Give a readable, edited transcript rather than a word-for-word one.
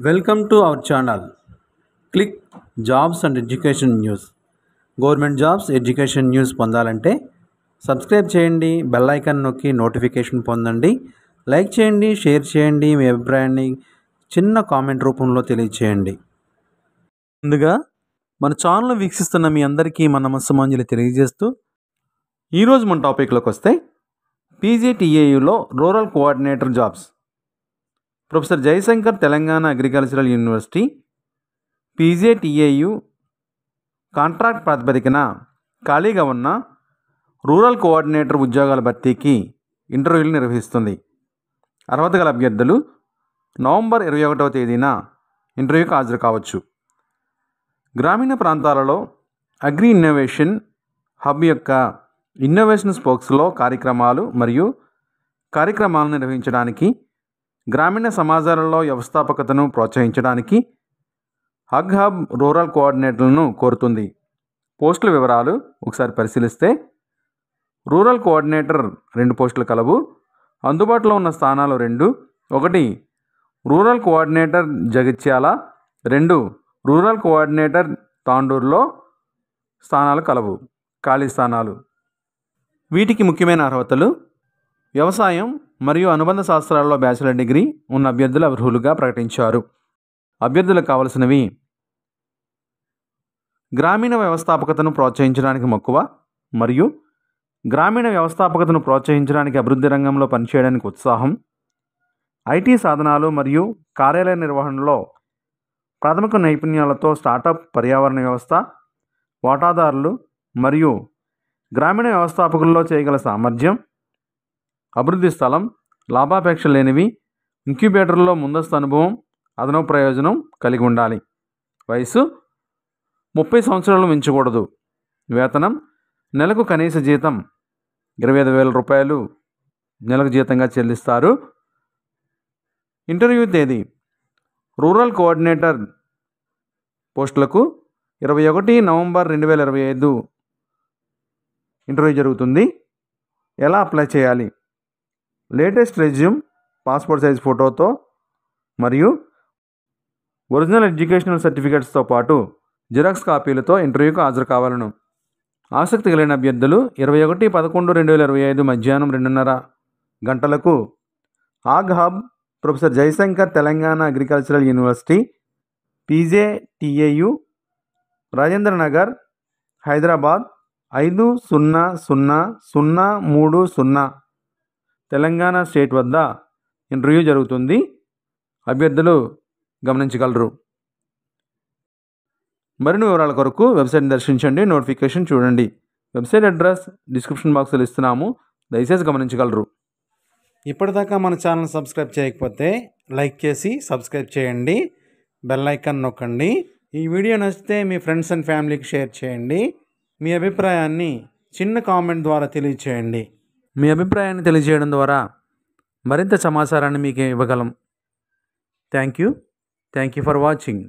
Welcome to our channel. Click Jobs and Education News. Government jobs education news పొందాలంటే subscribe చేయండి, bell icon నొక్కి notification పొందండి. Like చేయండి, share చేయండి, మీ అభిప్రాయాన్ని చిన్న కామెంట్ రూపంలో తెలియచేయండి. ముందుగా మన ఛానల్ వీక్షిస్తున్న మీ అందరికీ మన నమస్సుమాంజలి తెలియజేస్తూ ఈరోజు మన టాపిక్లోకి వస్తే పీజీటీఏయులో rural coordinator jobs. Professor Jayashankar Telangana agricultural university PGTAU contract ప్రాతిపదికన ఖాళీగా ఉన్న రూరల్ కోఆర్డినేటర్ ఉద్యోగాల భర్తీకి ఇంటర్వ్యూలు నిర్వహిస్తుంది. అర్హత గల అభ్యర్థులు నవంబర్ 21వ తేదీన ఇంటర్వ్యూకి హాజరు కావచ్చు. గ్రామీణ ప్రాంతాలలో అగ్రి ఇన్నోవేషన్ హబ్ యొక్క ఇన్నోవేషన్ స్పోక్స్లో కార్యక్రమాలు మరియు కార్యక్రమాలను నిర్వహించడానికి, గ్రామీణ సమాజాలలో వ్యవస్థాపకతను ప్రోత్సహించడానికి హబ్ రూరల్ కోఆర్డినేటర్లను కోరుతుంది. పోస్టుల వివరాలు ఒకసారి పరిశీలిస్తే రూరల్ కోఆర్డినేటర్ 2 పోస్టులు కలవు. అందుబాటులో ఉన్న స్థానాలు 2. 1 rural coordinator Jagtial, 2 rural coordinator తాండూరులో స్థానాలు కలవు. ఖాళీ స్థానాలు. వీటికి ముఖ్యమైన అర్హతలు: వ్యవసాయం మరియు అనుబంధ శాస్త్రాల్లో బ్యాచిలర్ డిగ్రీ ఉన్న అభ్యర్థులు అర్హులుగా ప్రకటించారు. అభ్యర్థులకు కావలసినవి: గ్రామీణ వ్యవస్థాపకతను ప్రోత్సహించడానికి మక్కువ మరియు గ్రామీణ వ్యవస్థాపకతను ప్రోత్సహించడానికి అభివృద్ధి రంగంలో పనిచేయడానికి ఉత్సాహం, ఐటీ సాధనాలు మరియు కార్యాలయ నిర్వహణలో ప్రాథమిక నైపుణ్యాలతో స్టార్టప్ పర్యావరణ వ్యవస్థ, వాటాదారులు మరియు గ్రామీణ వ్యవస్థాపకుల్లో చేయగల సామర్థ్యం, అభివృద్ధి స్థలం, లాభాపేక్ష లేనివి, ఇంక్యుబేటర్లో ముందస్తు అనుభవం, అదనపు ప్రయోజనం కలిగి ఉండాలి. వయసు 30 సంవత్సరాలు మించకూడదు. వేతనం నెలకు కనీస జీతం 25,000 రూపాయలు నెలకు జీతంగా చెల్లిస్తారు. ఇంటర్వ్యూ తేదీ: రూరల్ కోఆర్డినేటర్ పోస్టులకు 21 నవంబర్ 2025 ఇంటర్వ్యూ జరుగుతుంది. ఎలా అప్లై చేయాలి? లేటెస్ట్ రెజ్యూమ్, పాస్పోర్ట్ సైజ్ ఫోటోతో మరియు ఒరిజినల్ ఎడ్యుకేషనల్ సర్టిఫికేట్స్తో పాటు జిరాక్స్ కాపీలతో ఇంటర్వ్యూకు హాజరు కావాలను. ఆసక్తి కలిగిన అభ్యర్థులు 21/11/2025 మధ్యాహ్నం 2:30 గంటలకు హబ్ professor Jayashankar Telangana agricultural university PJTAU Rajendra Nagar Hyderabad 500030 Telangana state వద్ద ఇంటర్వ్యూ జరుగుతుంది. అభ్యర్థులు గమనించగలరు. మరిన్ని వివరాల కొరకు వెబ్సైట్ని దర్శించండి, నోటిఫికేషన్ చూడండి. వెబ్సైట్ అడ్రస్ డిస్క్రిప్షన్ బాక్స్లో ఇస్తున్నాము, దయచేసి గమనించగలరు. ఇప్పటిదాకా మన ఛానల్ సబ్స్క్రైబ్ చేయకపోతే లైక్ చేసి సబ్స్క్రైబ్ చేయండి, బెల్ ఐకాన్ నొక్కండి. ఈ వీడియో నచ్చితే మీ ఫ్రెండ్స్ అండ్ ఫ్యామిలీకి షేర్ చేయండి. మీ అభిప్రాయాన్ని చిన్న కామెంట్ ద్వారా తెలియచేయండి. మీ అభిప్రాయాన్ని తెలియజేయడం ద్వారా మరింత సమాచారాన్ని మీకు ఇవ్వగలం. Thank you for watching.